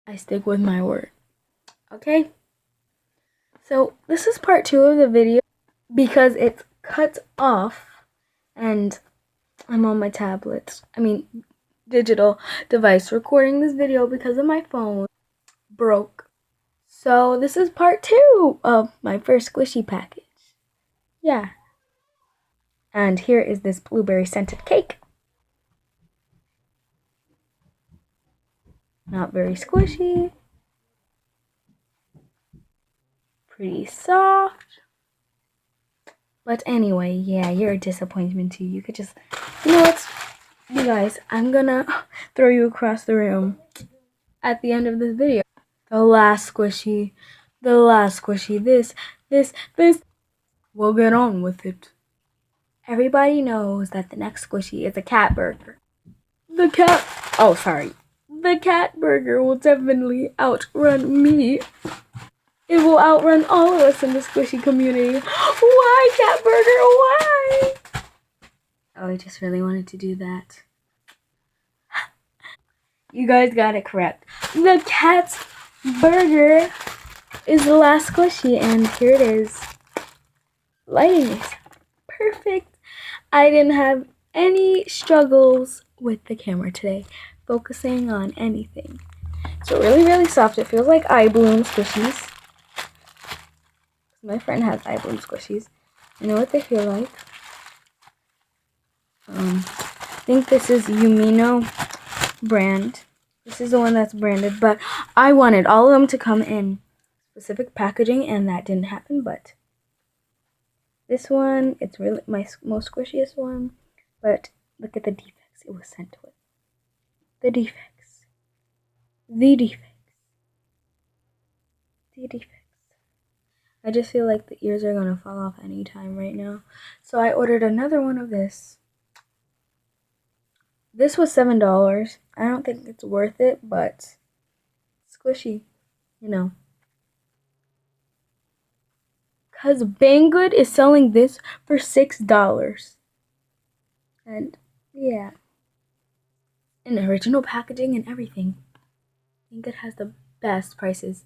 I stick with my word. Okay? So this is part 2 of the video because it's cut off and I'm on my tablet. Digital device recording this video because of my phone broke. So this is part 2 of my first squishy package. Yeah. And here is this blueberry scented cake. Not very squishy. Pretty soft. But anyway, yeah, you're a disappointment too. You could just, you know what? You guys, I'm gonna throw you across the room at the end of this video. The last squishy. This. We'll get on with it. Everybody knows that the next squishy is a cat burger. The cat burger will definitely outrun me. It will outrun all of us in the squishy community. Why, cat burger? Why? Oh, I just really wanted to do that. You guys got it correct. The cat's burger is the last squishy, and here it is. Lighting is perfect. I didn't have any struggles with the camera today, focusing on anything. So really, really soft. It feels like eye bloom squishies. My friend has eye bloom squishies. I know what they feel like. I think this is Yumino brand. This is the one that's branded, but I wanted all of them to come in specific packaging, and that didn't happen. But this one, it's really my most squishiest one. But look at the defects it was sent with. The defects. I just feel like the ears are gonna fall off anytime right now. So I ordered another one of this. This was $7. I don't think it's worth it, but squishy, you know. Cause Banggood is selling this for $6. And yeah. And original packaging and everything. Banggood has the best prices.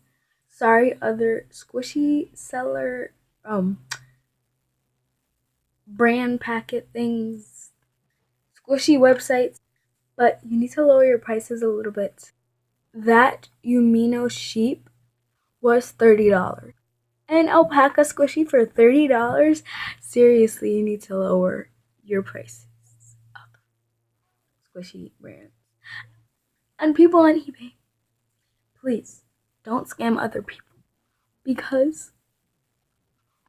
Sorry, other squishy seller brand packet things, squishy websites, but you need to lower your prices a little bit. That Yumino sheep was $30. An alpaca squishy for $30? Seriously, you need to lower your prices of squishy brands. And people on eBay, please don't scam other people, because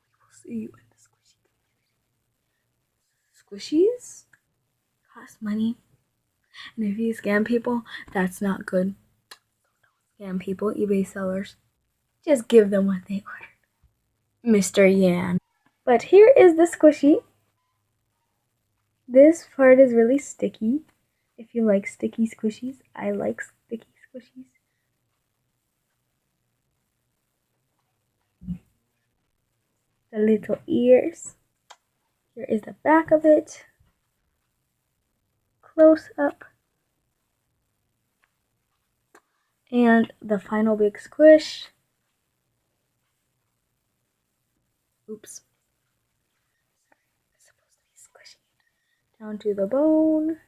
we will see you in the squishy community. Squishies cost money, and if you scam people, that's not good. Scam people, eBay sellers. Just give them what they ordered. Mr. Yan. But here is the squishy. This part is really sticky. If you like sticky squishies, I like sticky squishies. The little ears. Here is the back of it. Close up. And the final big squish. Oops. It's supposed to be squishy. Down to the bone.